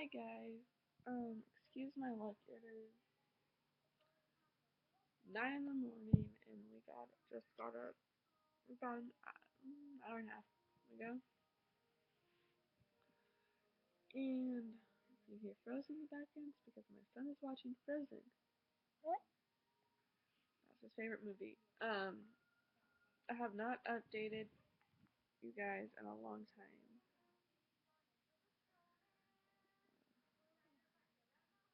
Hi guys. Excuse my luck. It is 9 in the morning, and we just got up about an hour and a half ago. And if you hear Frozen in the background, it's because my son is watching Frozen. What? That's his favorite movie. I have not updated you guys in a long time.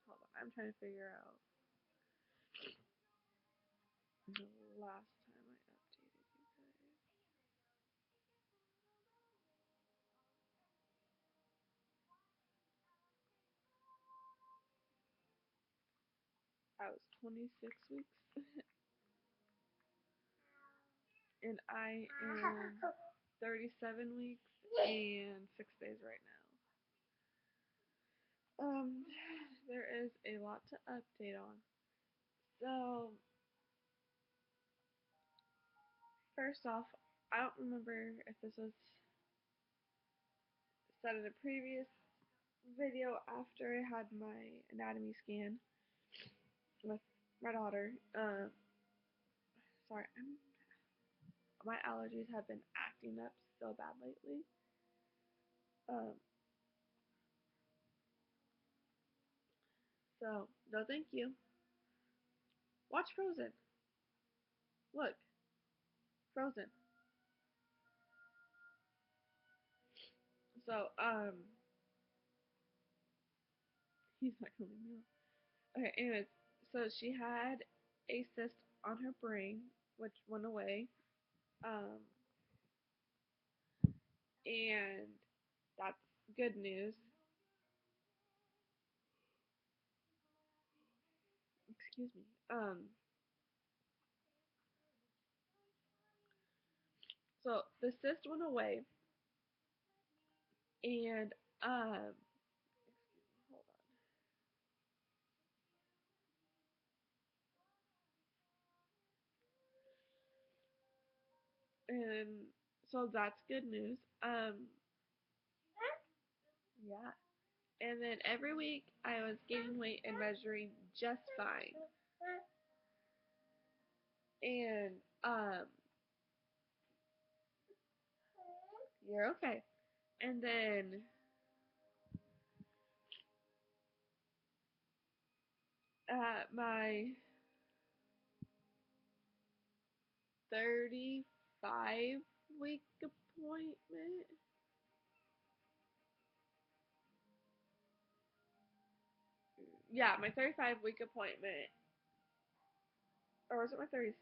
Hold on, I'm trying to figure out the last time I updated you guys. I was 26 weeks, and I am 37 weeks and 6 days right now. There is a lot to update on. So, first off, I don't remember if this was said in a previous video after I had my anatomy scan with my daughter. Sorry, my allergies have been acting up so bad lately. Um, so, no thank you. Watch Frozen. Look, Frozen. So, he's not gonna leave me alone. Okay, anyways, so she had a cyst on her brain, which went away. Um, and that's good news. Excuse me. So the cyst went away, and excuse me, hold on. And so that's good news. Yeah. And then every week I was gaining weight and measuring just fine. And you're okay. And then at my 35-week appointment, yeah, my 35-week appointment, or was it my 36?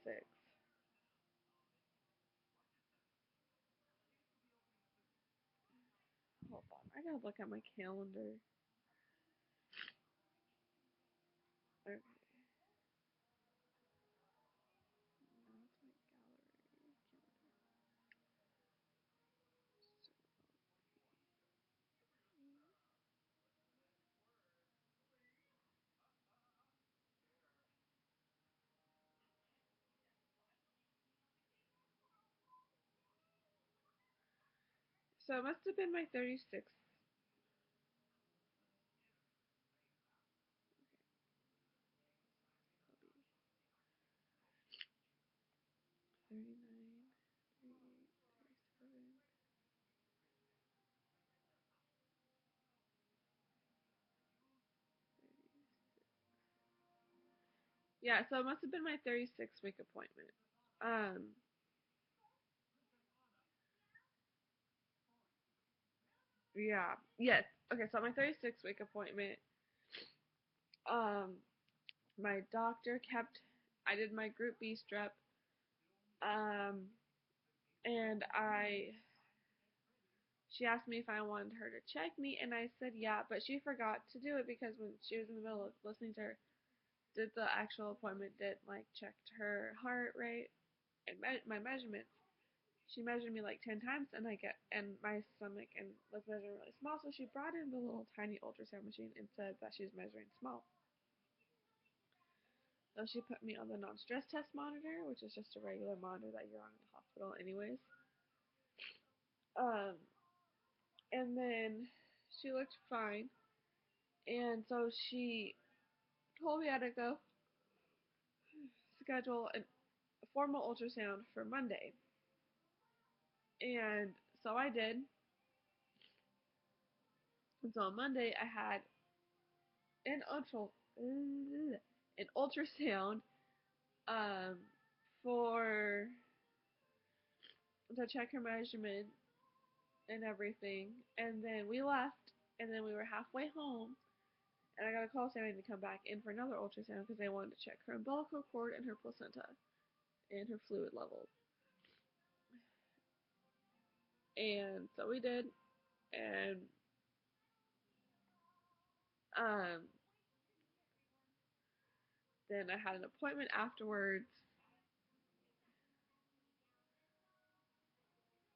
Hold on, I gotta look at my calendar. Okay, no, it's my gallery calendar. So it must have been my 36th. Okay, 39, 38, 37. Yeah, so it must have been my 36-week appointment. Um, yeah, yes. Okay, so my 36-week appointment, um, my doctor kept, I did my Group B strep, um, and she asked me if I wanted her to check me, and I said yeah, but she forgot to do it because when she was in the middle of listening to her, did the actual appointment, did like checked her heart rate and my measurements. She measured me like 10 times, and my stomach and was measuring really small, so she brought in the little tiny ultrasound machine and said that she was measuring small. So she put me on the non-stress test monitor, which is just a regular monitor that you're on in the hospital anyways. Um, and then she looked fine. And so she told me I had to go schedule a formal ultrasound for Monday. And so I did. And so on Monday I had an ultrasound um for to check her measurement and everything. And then we left, and then we were halfway home, and I got a call saying I need to come back in for another ultrasound because they wanted to check her umbilical cord and her placenta and her fluid levels. And so we did, and um, then I had an appointment afterwards,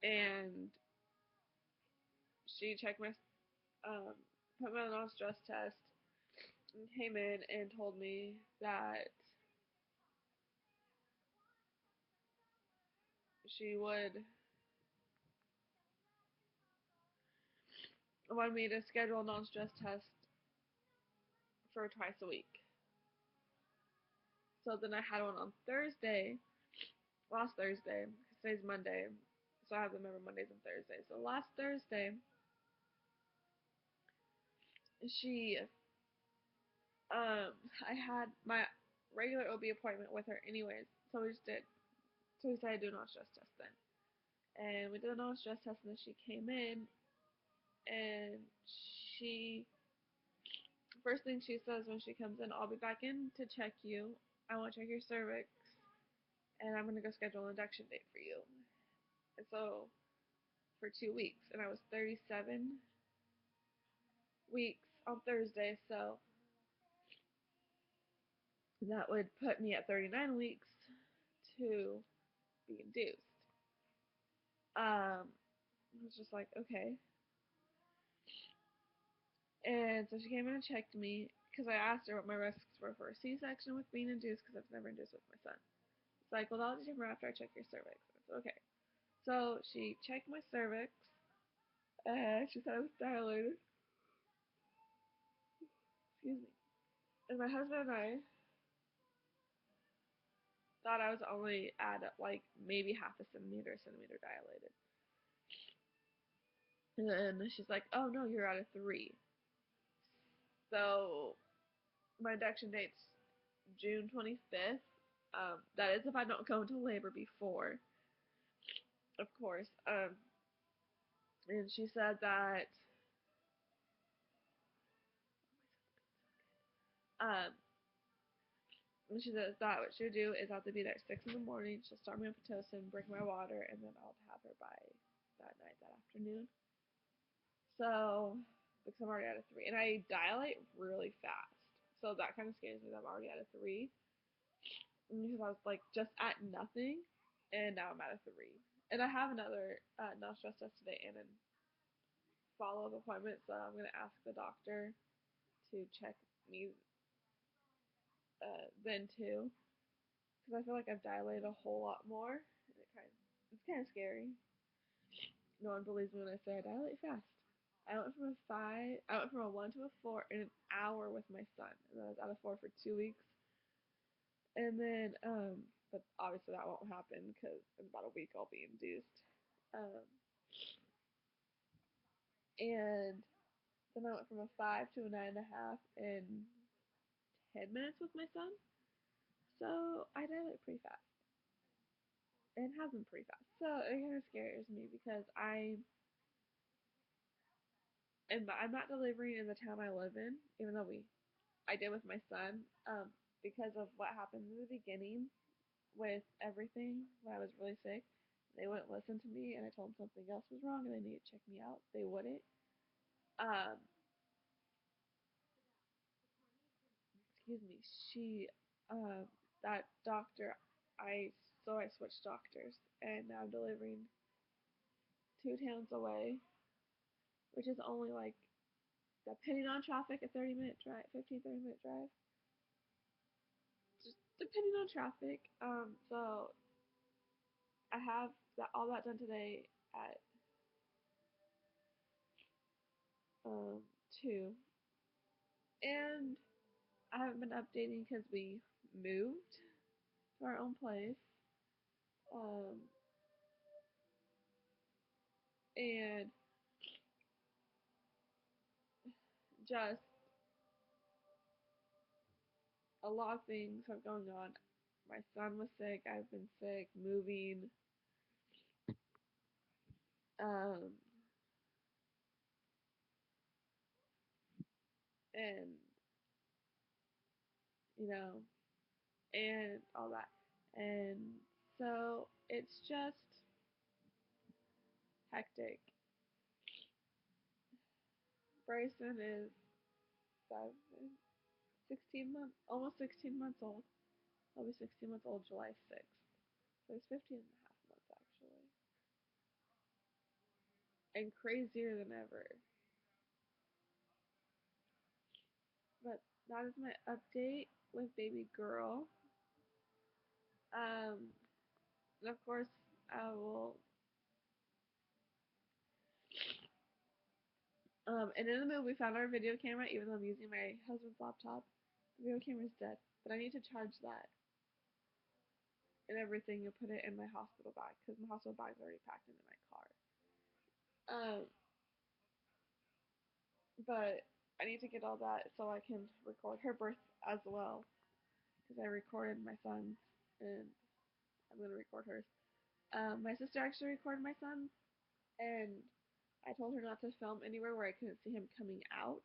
and she checked my put me on a non-stress test, and came in and told me that she would want me to schedule a non-stress test for twice a week. So then I had one on Thursday, last Thursday, because today's Monday, so I have them every Mondays and Thursdays. So last Thursday, she, I had my regular OB appointment with her anyways, so we just did, so we decided to do a non-stress test then. And we did a non-stress test, and then she came in, and she, first thing she says when she comes in, I'll be back in to check you. I want to check your cervix, and I'm going to go schedule an induction date for you. And so, for 2 weeks, and I was 37 weeks on Thursday, so that would put me at 39 weeks to be induced. I was just like, okay. And so she came in and checked me because I asked her what my risks were for a C-section with being induced because I've never induced with my son. It's like, well, I'll determine after I check your cervix. I said, okay. So she checked my cervix, and she said I was dilated. Excuse me. And my husband and I thought I was only at like maybe half a centimeter dilated. And then she's like, oh no, you're at a 3. So my induction date's June 25th. That is if I don't go into labor before, of course. And she said that um, and she said that what she'll do is I'll have to be there at 6 in the morning. She'll start me on Pitocin, bring my water, and then I'll have her by that night, that afternoon. So, because I'm already at a 3. And I dilate really fast. So that kind of scares me that I'm already at a 3. Because I was like just at nothing, and now I'm at a 3. And I have another non-stress test today and a follow-up appointment, so I'm going to ask the doctor to check me then too. Because I feel like I've dilated a whole lot more. And it's kind of scary. No one believes me when I say I dilate fast. I went from a 5, I went from a 1 to a 4 in an hour with my son. And then I was at a 4 for 2 weeks. And then, but obviously that won't happen because in about a week I'll be induced. Um, and then I went from a 5 to a 9.5 in 10 minutes with my son. So I dilate pretty fast. And has been pretty fast. So it kind of scares me because I'm not delivering in the town I live in, even though I did with my son, because of what happened in the beginning with everything when I was really sick. They wouldn't listen to me, and I told them something else was wrong, and they needed to check me out. They wouldn't. Um, excuse me. That doctor, I switched doctors, and now I'm delivering 2 towns away, which is only like, depending on traffic, a 30-minute drive, 15-30-minute drive. Just depending on traffic. So I have all that done today at 2, And I haven't been updating because we moved to our own place. Um, and just a lot of things have going on. My son was sick. I've been sick, moving. Um, and you know, and all that. And so it's just hectic. Bryson is 16 months, almost 16 months old. I'll be 16 months old July 6th. So he's 15 and a half months actually. And crazier than ever. But that is my update with baby girl. And of course, I will. And in the move, we found our video camera, even though I'm using my husband's laptop. The video camera's dead, but I need to charge that and everything and put it in my hospital bag because my hospital bag's already packed into my car. Um, but I need to get all that so I can record her birth as well because I recorded my son's and I'm gonna record hers. My sister actually recorded my son, and I told her not to film anywhere where I couldn't see him coming out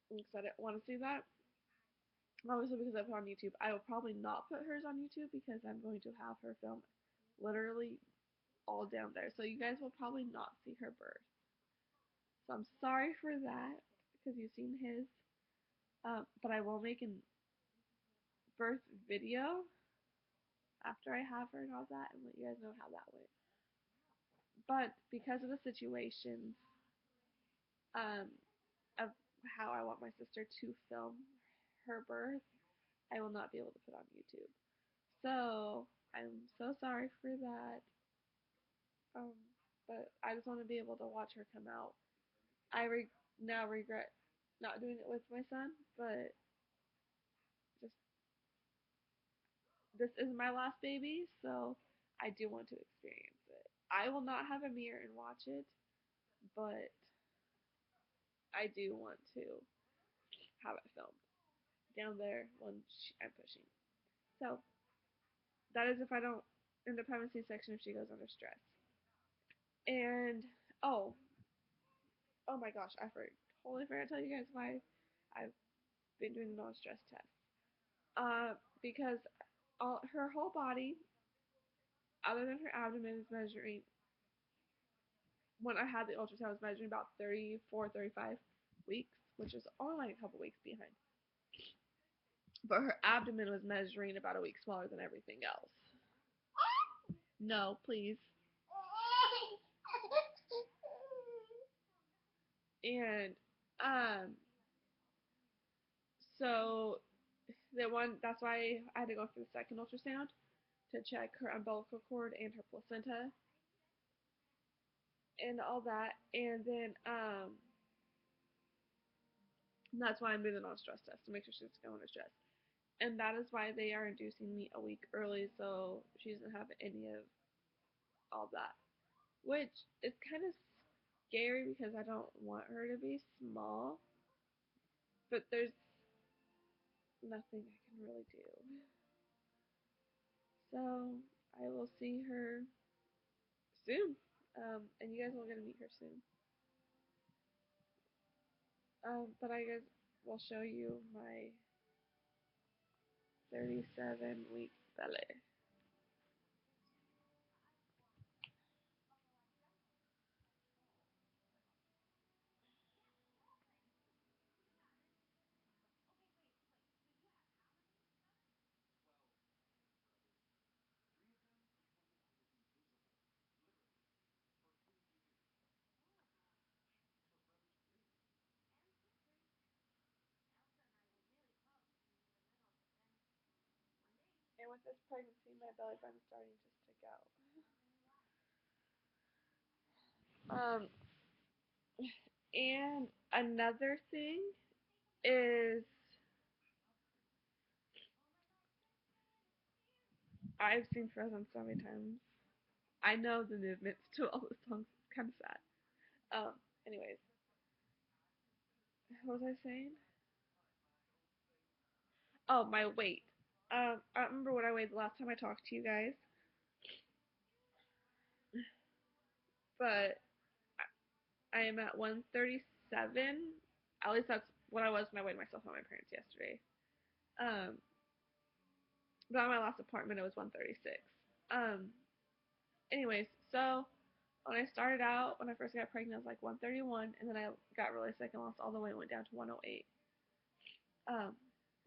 because I didn't want to see that. Obviously, because I put it on YouTube. I will probably not put hers on YouTube because I'm going to have her film literally all down there. So you guys will probably not see her birth. So I'm sorry for that because you've seen his. But I will make a birth video after I have her and all that and let you guys know how that went. But because of the situations um, of how I want my sister to film her birth, I will not be able to put on YouTube. So I'm so sorry for that. Um, but I just want to be able to watch her come out. Now regret not doing it with my son, but just this is my last baby, so I do want to experience it. I will not have a mirror and watch it, but I do want to have it filmed down there when I'm pushing. So that is if I don't end up having C-section if she goes under stress. And oh, oh my gosh, totally forgot to tell you guys why I've been doing the non-stress test. Because her whole body, other than her abdomen, is measuring. When I had the ultrasound, was measuring about 34, 35 weeks, which is only like a couple weeks behind. But her abdomen was measuring about a week smaller than everything else. No, please. And um, so that's why I had to go for the second ultrasound to check her umbilical cord and her placenta and all that. And then that's why I'm doing the non-stress test to make sure she's going to stress. And that is why they are inducing me a week early so she doesn't have any of all that. Which is kind of scary because I don't want her to be small. But there's nothing I can really do. So I will see her soon. And you guys will get to meet her soon. But I guess will show you my 37-week belly. And with this pregnancy, my belly button's starting to stick out. Um, and another thing is I've seen Frozen so many times. I know the movements to all the songs. It's kind of sad. Um. Anyways, what was I saying? Oh, my weight. I don't remember what I weighed the last time I talked to you guys, but I am at 137. At least that's what I was when I weighed myself at my parents yesterday. Um, but on my last appointment, it was 136. Um, anyways, so when I started out, when I first got pregnant, I was like 131, and then I got really sick and lost all the weight and went down to 108. Um,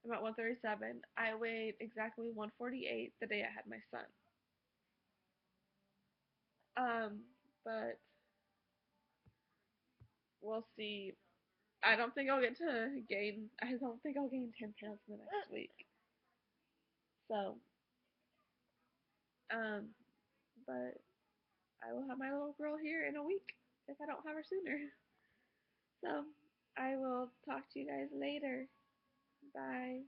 I'm at 137. I weighed exactly 148 the day I had my son. Um, but we'll see. I don't think I'll get to gain. I don't think I'll gain 10 pounds in the next week. So, um, but I will have my little girl here in a week if I don't have her sooner. So, I will talk to you guys later. Bye.